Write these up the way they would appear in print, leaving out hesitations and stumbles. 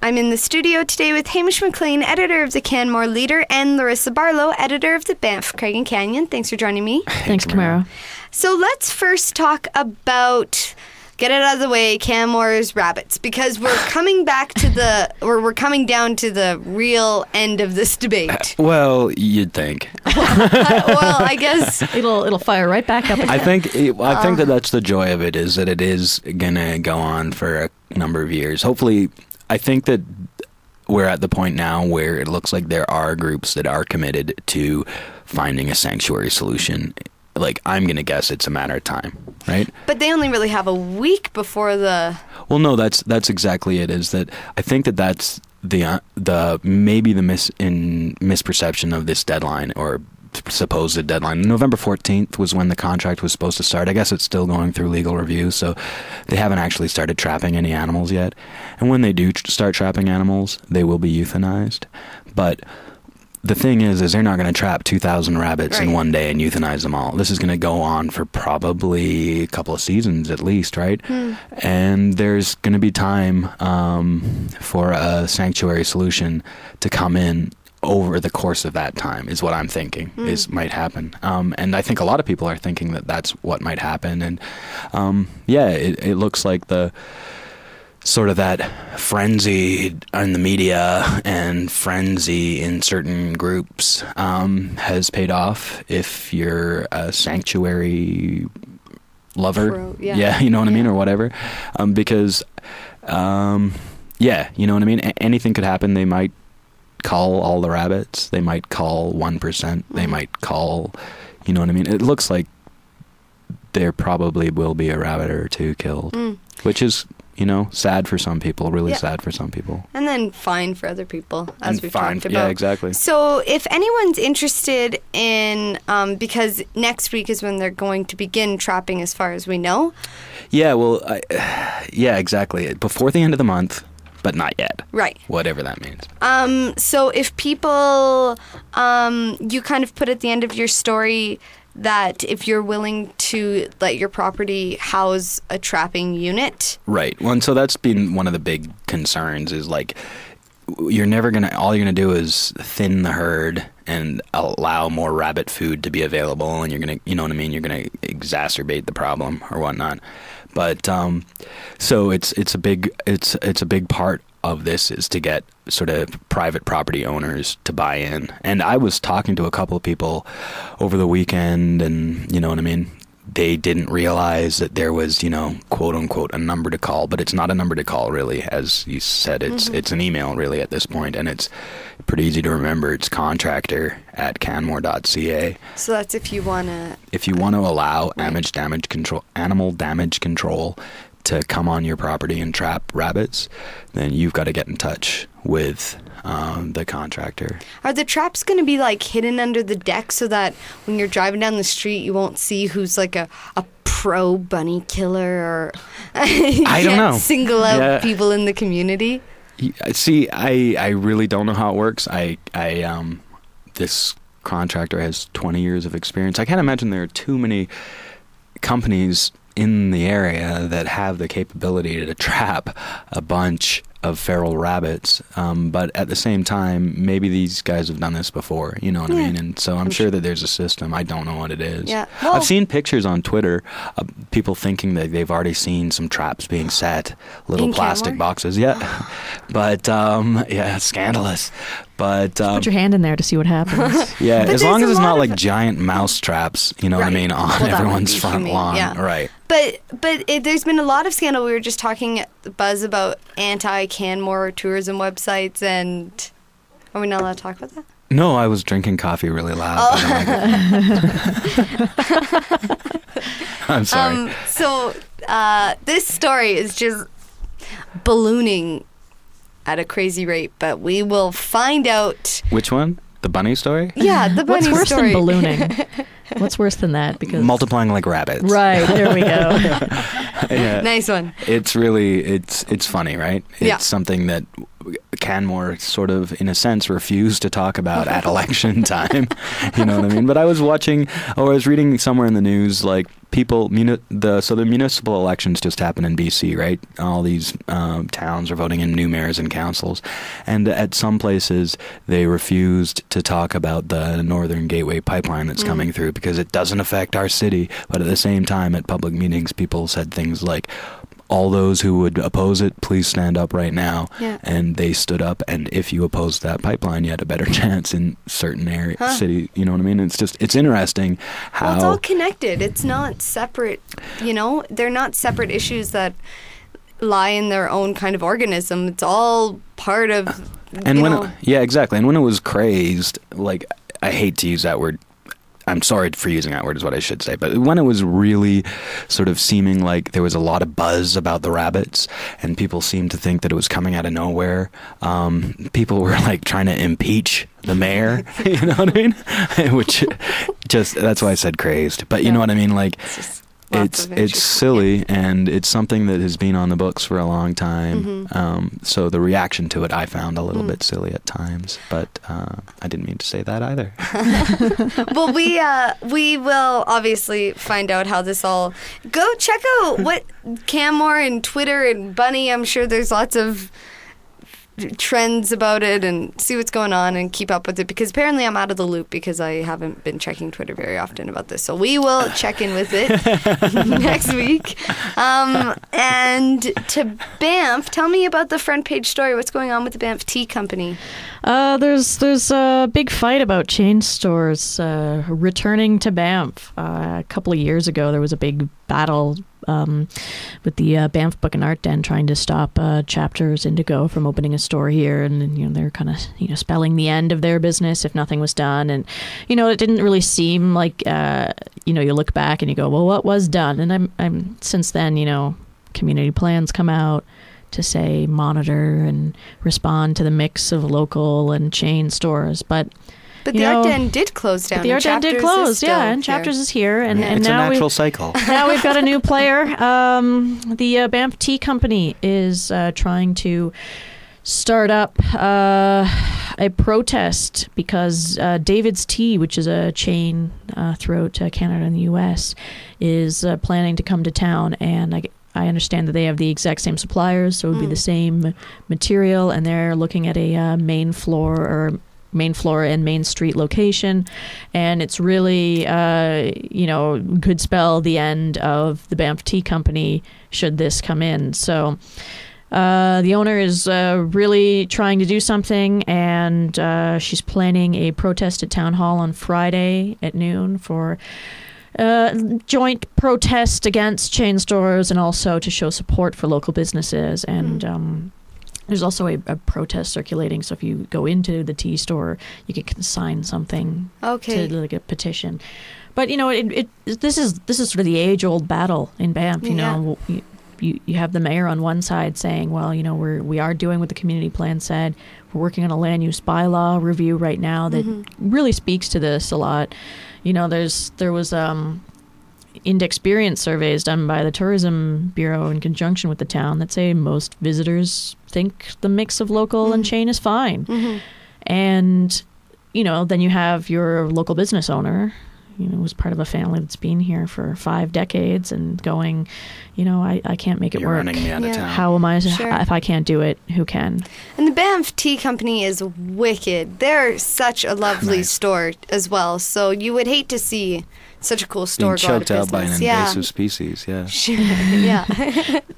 I'm in the studio today with Hamish McLean, editor of the Canmore Leader, and Larissa Barlow, editor of the Banff Crag Canyon. Thanks for joining me. Thanks, Camara. So let's first talk about, get it out of the way, Canmore's rabbits, because we're coming back to we're coming down to the real end of this debate. Well, you'd think. Well, I guess It'll fire right back up again. I think that that's the joy of it, is that it is gonna go on for a number of years. Hopefully, I think that we're at the point now where it looks like there are groups that are committed to finding a sanctuary solution. Like, I'm going to guess it's a matter of time, right? But they only really have a week before the... Well, no, that's exactly it, is that I think that that's the maybe the misperception of this deadline, or supposed deadline. November 14th was when the contract was supposed to start. I guess it's still going through legal review, so they haven't actually started trapping any animals yet. And when they do start trapping animals, they will be euthanized. But the thing is they're not going to trap 2,000 rabbits in one day and euthanize them all. This is going to go on for probably a couple of seasons at least, right? And there's going to be time for a sanctuary solution to come in over the course of that time, is what I'm thinking might happen. And I think a lot of people are thinking that that's what might happen. And it looks like the sort of that frenzy in the media and frenzy in certain groups has paid off if you're a sanctuary lover. You know what I mean, or whatever. Because, you know what I mean? Anything could happen. They might call all the rabbits. They might call 1%. They might call, you know what I mean? It looks like there probably will be a rabbit or two killed, which is, sad for some people, really sad for some people. And then fine for other people, as we've talked about. Yeah, exactly. So if anyone's interested in, because next week is when they're going to begin trapping as far as we know. Yeah, well, exactly. Before the end of the month, but not yet. Right. Whatever that means. So if people, you kind of put at the end of your story that if you're willing to let your property house a trapping unit. Right. Well, and so that's been one of the big concerns, is like, all you're going to do is thin the herd and allow more rabbit food to be available, and you're going to, you know what I mean, you're going to exacerbate the problem or whatnot. But so it's a big part of this is to get sort of private property owners to buy in. And I was talking to a couple of people over the weekend, and you know what I mean, they didn't realize that there was, quote unquote, a number to call, but it's not a number to call really. As you said, it's an email really at this point, and it's pretty easy to remember. It's contractor@canmore.ca. So that's if you want to allow animal damage control to come on your property and trap rabbits, then you've got to get in touch with the contractor. Are the traps going to be like hidden under the deck so that when you're driving down the street you won't see who's like a pro bunny killer, or I don't know, single out people in the community? See, I really don't know how it works. This contractor has 20 years of experience. I can't imagine there are too many companies in the area that have the capability to trap a bunch of feral rabbits, but at the same time, maybe these guys have done this before, you know what I mean? And so I'm sure that there's a system. I don't know what it is. Yeah. Well, I've seen pictures on Twitter of people thinking that they've already seen some traps being set, little plastic boxes. Yeah. But, scandalous. But put your hand in there to see what happens. Yeah, as long as it's not like giant mouse traps, you know what I mean, on everyone's front lawn. Yeah. Right. But there's been a lot of scandal. We were just talking buzz about anti-Canmore tourism websites, and are we not allowed to talk about that? No, I was drinking coffee really loud. I'm sorry. So this story is just ballooning at a crazy rate, but we will find out. Which one? The bunny story? Yeah, the bunny story. What's worse than ballooning? What's worse than that? Because multiplying like rabbits. Right, there we go. Yeah. Nice one. It's really, it's funny, right? It's something that Canmore sort of, in a sense, refused to talk about at election time. You know what I mean? But I was reading somewhere in the news, like, the municipal elections just happened in BC, right? All these towns are voting in new mayors and councils, and at some places they refused to talk about the Northern Gateway pipeline that's coming through because it doesn't affect our city. But at the same time, at public meetings, people said things like, all those who would oppose it, please stand up right now. Yeah. And they stood up, and if you opposed that pipeline, you had a better chance in certain city. You know what I mean? It's interesting how... Well, it's all connected. It's not separate, you know? They're not separate issues that lie in their own kind of organism. It's all part of, exactly. And when it was crazed, like, I hate to use that word, I'm sorry for using that word is what I should say, but when it was really sort of seeming like there was a lot of buzz about the rabbits and people seemed to think that it was coming out of nowhere, people were like trying to impeach the mayor, you know what I mean? Which that's why I said crazed, but you know what I mean? Like, it's silly, and it's something that has been on the books for a long time. So the reaction to it I found a little bit silly at times, but I didn't mean to say that either. Well, we will obviously find out how this all... Go check out what Canmore and Twitter and Bunny, I'm sure there's lots of trends about it, and see what's going on and keep up with it, because apparently I'm out of the loop because I haven't been checking Twitter very often about this, so we will check in with it next week. And to Banff, tell me about the front page story. What's going on with the Banff Tea Company? There's a big fight about chain stores returning to Banff. A couple of years ago, there was a big battle with the Banff Book and Art Den trying to stop Chapters Indigo from opening a store here, and they're kind of spelling the end of their business if nothing was done. And it didn't really seem like you look back and you go, well, what was done? And I'm since then community plans come out to say monitor and respond to the mix of local and chain stores, but the Art Den did close down. The Art Den did close, and Chapters is here, and it's now a natural cycle. Now we've got a new player. The Banff Tea Company is trying to start up a protest because David's Tea, which is a chain throughout Canada and the U.S., is planning to come to town, and I understand that they have the exact same suppliers, so it would be the same material, and they're looking at a main floor and Main Street location, and it's really could spell the end of the Banff Tea Company should this come in. So the owner is really trying to do something, and she's planning a protest at Town Hall on Friday at noon for joint protest against chain stores and also to show support for local businesses. And there's also a protest circulating, so if you go into the tea store, you can sign something to like a petition. But this is sort of the age-old battle in Banff. You have the mayor on one side saying, well, we are doing what the community plan said. We're working on a land use bylaw review right now that really speaks to this a lot. There was inexperience surveys done by the Tourism Bureau in conjunction with the town that say most visitors think the mix of local and chain is fine. And, then you have your local business owner, who's part of a family that's been here for 5 decades and going, I can't make it You're work. Running me out of town. How am I, if I can't do it, who can? And the Banff Tea Company is wicked. They're such a lovely store as well. So you would hate to see such a cool store being go out of choked out by an business. invasive species. Yeah.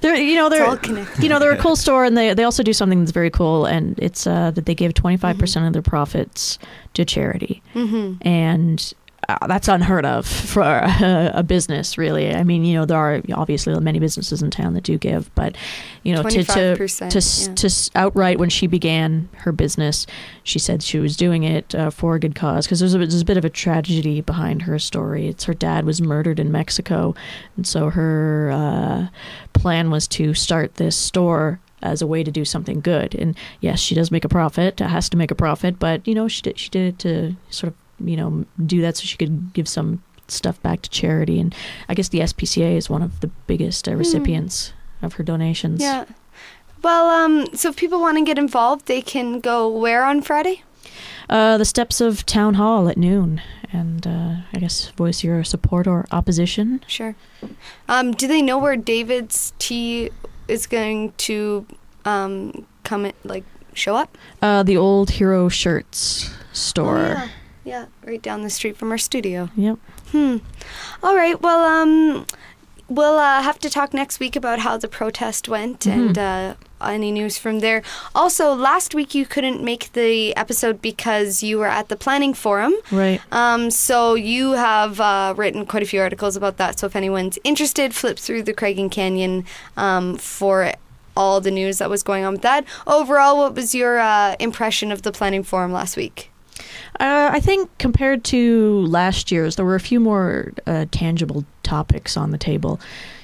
They're a cool store, and they also do something that's very cool, and it's that they give 25% of their profits to charity, and that's unheard of for a business, really. I mean, there are obviously many businesses in town that do give, but to outright, when she began her business, she said she was doing it for a good cause, because there's a bit of a tragedy behind her story. It's her dad was murdered in Mexico, and so her plan was to start this store as a way to do something good. And yes, she does make a profit, has to make a profit, but she did it to sort of do that so she could give some stuff back to charity. And I guess the SPCA is one of the biggest recipients of her donations. Yeah. Well, so if people want to get involved, they can go where on Friday? The steps of Town Hall at noon, and I guess voice your support or opposition. Sure. Do they know where David's Tea is going to come in, like, show up? The old Hero Shirts store. Oh, yeah, right down the street from our studio. Yep. All right, well, we'll have to talk next week about how the protest went and any news from there. Also, last week you couldn't make the episode because you were at the planning forum. Right. So you have written quite a few articles about that. So if anyone's interested, flip through the Crag Canyon for all the news that was going on with that. Overall, what was your impression of the planning forum last week? I think compared to last year's, there were a few more tangible topics on the table.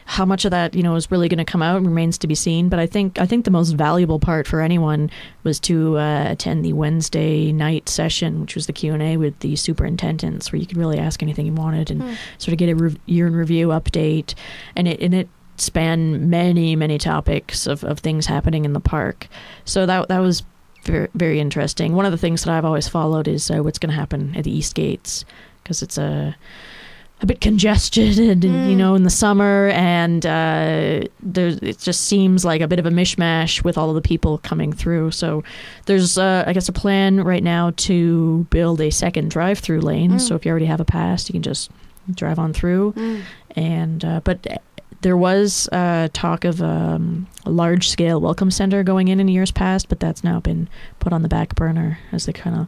How much of that, is really going to come out remains to be seen. But I think the most valuable part for anyone was to attend the Wednesday night session, which was the Q&A with the superintendents, where you could really ask anything you wanted and sort of get a year in review update. And it spanned many topics of things happening in the park. So that was very, very interesting. One of the things that I've always followed is what's going to happen at the East Gates, because it's a bit congested, in the summer, and it just seems like a bit of a mishmash with all of the people coming through. So there's, I guess, a plan right now to build a second drive-through lane. So if you already have a pass, you can just drive on through. But there was talk of a large-scale welcome center going in years past, but that's now been put on the back burner as they kind of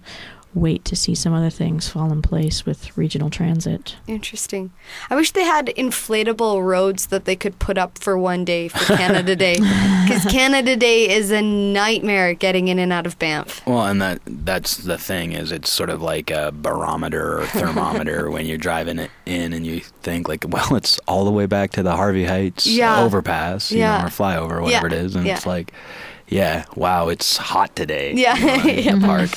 wait to see some other things fall in place with regional transit. Interesting. I wish they had inflatable roads that they could put up for one day for Canada Day, because Canada Day is a nightmare getting in and out of Banff. Well, and that's the thing, is it's sort of like a barometer or thermometer when you're driving it in and you think like, well, it's all the way back to the Harvey Heights overpass, or flyover, whatever it is, and it's like, wow, it's hot today. In the park.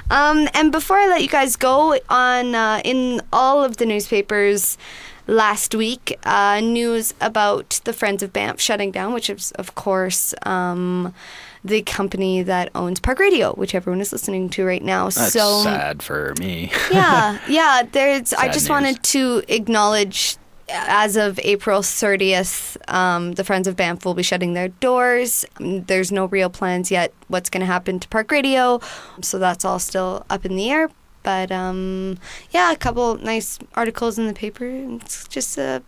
And before I let you guys go, on in all of the newspapers last week, news about the Friends of Banff shutting down, which is, of course, the company that owns Park Radio, which everyone is listening to right now. That's so sad for me. I just wanted to acknowledge, as of April 30th, the Friends of Banff will be shutting their doors. There's no real plans yet what's going to happen to Park Radio, so that's all still up in the air. But a couple nice articles in the paper. It's just a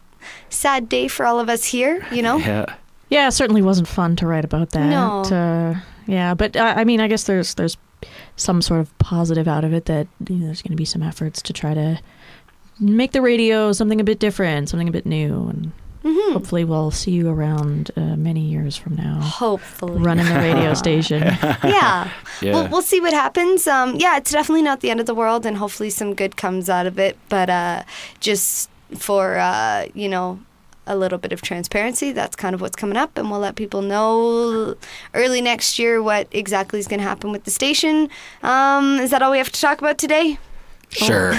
sad day for all of us here, Yeah, it certainly wasn't fun to write about that. No. But I mean, I guess there's some sort of positive out of it, that there's going to be some efforts to try to make the radio something a bit different, something a bit new, and hopefully we'll see you around many years from now. Hopefully. Running the radio station. Yeah. We'll see what happens. It's definitely not the end of the world, and hopefully some good comes out of it. But just for, a little bit of transparency, that's kind of what's coming up, and we'll let people know early next year what exactly is going to happen with the station. Is that all we have to talk about today? Sure.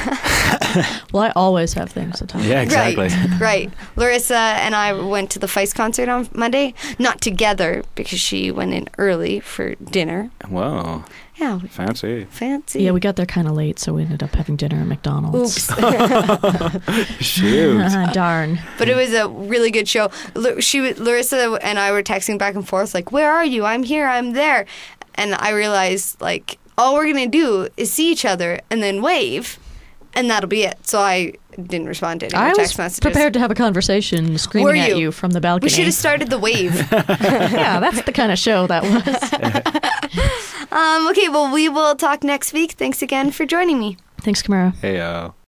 Well, I always have things to talk about. Yeah, exactly. Right. Larissa and I went to the Feist concert on Monday. Not together, because she went in early for dinner. Whoa. Yeah. Fancy. Yeah, we got there kind of late, so we ended up having dinner at McDonald's. Oops. Shoot. Darn. But it was a really good show. Larissa and I were texting back and forth, like, where are you? I'm here, I'm there. And I realized, like, all we're going to do is see each other and then wave, and that'll be it. So I didn't respond to any more text messages. I was prepared to have a conversation screaming at you from the balcony. We should have started the wave. Yeah, that's the kind of show that was. Okay, well, we will talk next week. Thanks again for joining me. Thanks, Camara. Hey,